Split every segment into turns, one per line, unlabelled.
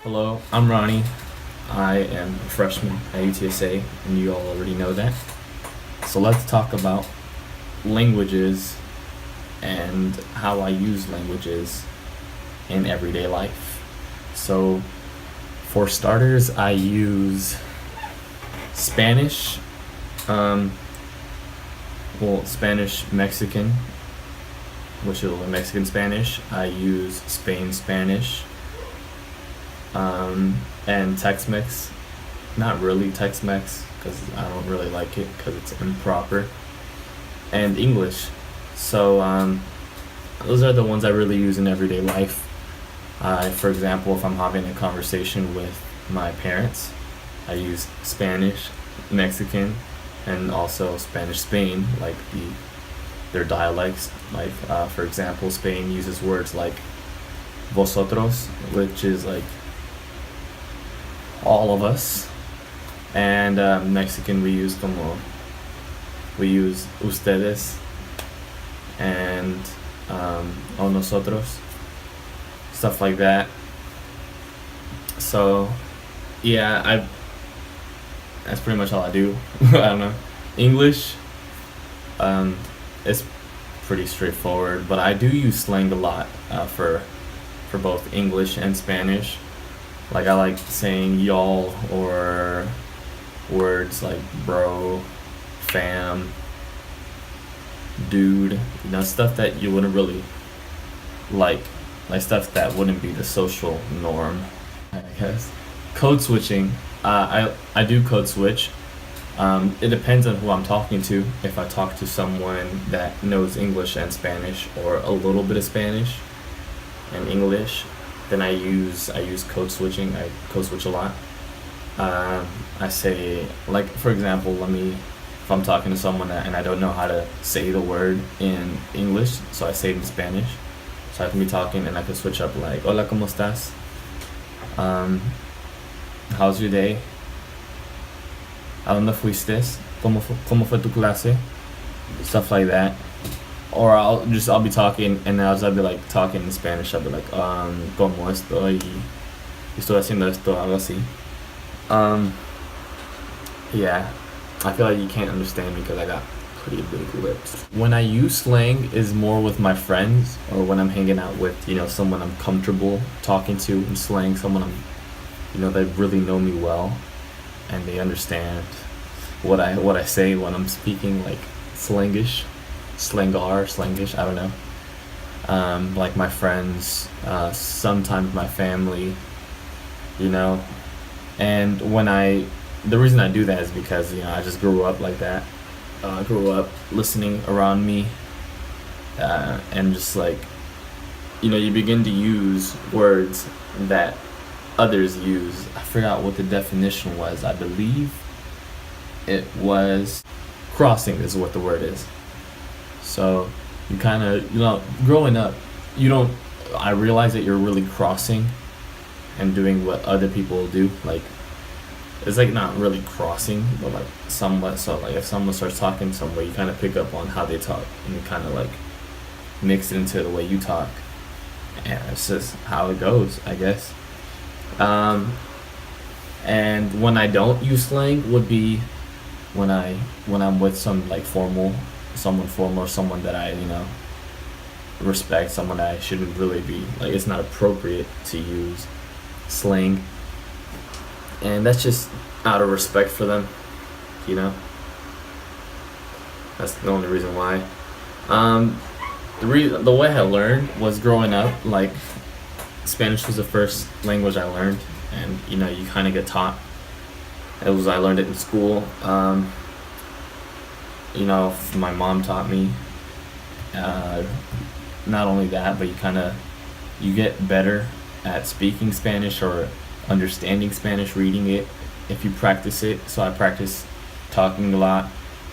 Hello, I'm Ronnie. I am a freshman at UTSA, and you all already know that. So let's talk about languages and how I use languages in everyday life. So, for starters, I use Spanish, um, Spanish Mexican, which is Mexican Spanish. I use Spain Spanish, and Tex-Mex. Not really Tex-Mex because I don't really like it because it's improper. And English. So those are the ones I really use in everyday life. For example, if I'm having a conversation with my parents, I use Spanish, Mexican, and also Spanish Spain, like their dialects. Like for example, Spain uses words like vosotros, which is like all of us, and Mexican we use ustedes and o nosotros, stuff like that. So yeah, I that's pretty much all I do. I don't know. English, um, it's pretty straightforward, but I do use slang a lot for both English and Spanish. Like I like saying y'all or words like bro, fam, dude, stuff that you wouldn't really like, like stuff that wouldn't be the social norm, I guess. Code switching, I do code switch. It depends on who I'm talking to. If I talk to someone that knows English and Spanish, or a little bit of Spanish and English, then I use code switching. I code switch a lot. I say, like, for example, if I'm talking to someone and I don't know how to say the word in English, so I say it in Spanish. So I can be talking and I can switch up like, hola, ¿cómo estás? Um, how's your day? ¿A dónde fuiste? ¿Cómo fue tu clase? Stuff like that. Or I'll be talking and as I'll be like talking in Spanish, I'll be like, ¿cómo estoy? Estoy haciendo esto, algo así. Um, yeah, I feel like you can't understand me because I got pretty big lips. When I use slang is more with my friends or when I'm hanging out with, someone I'm comfortable talking to in slang, someone they really know me well and they understand what I say when I'm speaking like slangish, slangish, I don't know. Like my friends, sometimes my family, you know. And the reason I do that is because I just grew up like that. I grew up listening around me, and just like you begin to use words that others use. I forgot what the definition was. I believe it was crossing is what the word is. So you kind of growing up, you don't. I realize that you're really crossing and doing what other people do. Like it's like not really crossing, but like somewhat. So like if someone starts talking some way, you kind of pick up on how they talk and you kind of like mix it into the way you talk, and it's just how it goes, I guess. Um, and when I don't use slang would be when I'm with someone formal, or someone that I respect, someone that I shouldn't really be like. It's not appropriate to use slang, and that's just out of respect for them. You know, that's the only reason why. Um, the way I learned was growing up. Like Spanish was the first language I learned, and you kind of get taught. I learned it in school. My mom taught me. Uh, Not only that, but you get better at speaking Spanish or understanding Spanish, reading it if you practice it. So I practice talking a lot.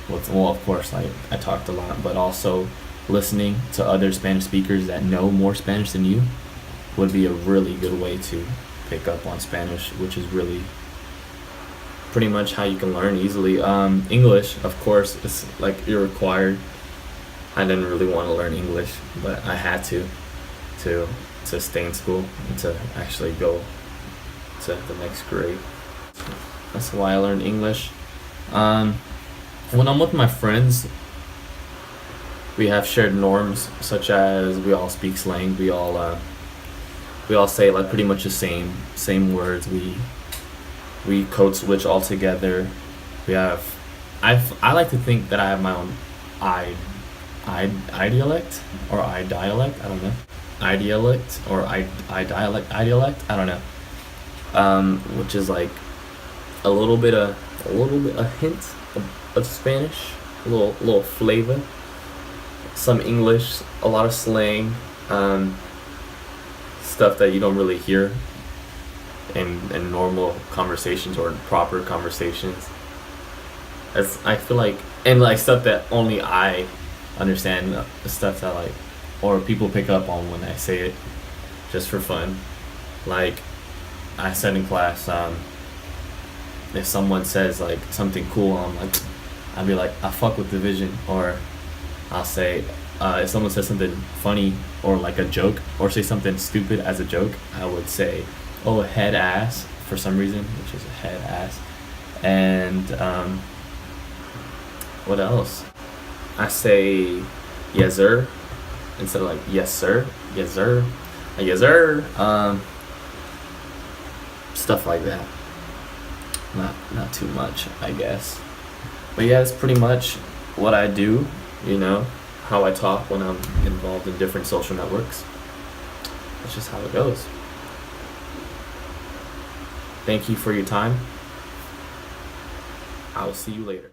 Well, of course, I talked a lot, but also listening to other Spanish speakers that know more Spanish than you would be a really good way to pick up on Spanish, which is really pretty much how you can learn easily. English, of course, is like you're required. I didn't really want to learn English, but I had to to stay in school and to actually go to the next grade. That's why I learned English. When I'm with my friends, we have shared norms such as we all speak slang. We all say like pretty much the same words. We code switch all together. We have I like to think that I have my own I dialect or I dialect. I don't know. I dialect or I dialect. I dialect. I don't know. Which is like a hint of Spanish, a little flavor, some English, a lot of slang, stuff that you don't really hear in normal conversations or in proper conversations. As I feel like, and like stuff that only I understand, stuff that like, or people pick up on when I say it, just for fun. Like I said in class, if someone says like something cool, I'll be like, I fuck with Division, or I'll say, if someone says something funny or like a joke, or say something stupid as a joke, I would say, oh, head ass for some reason, which is a head ass, and what else? I say yes sir instead of like yes sir, yes sir, yes sir, stuff like that. Not too much, I guess. But yeah, that's pretty much what I do, how I talk when I'm involved in different social networks. That's just how it goes. Thank you for your time. I will see you later.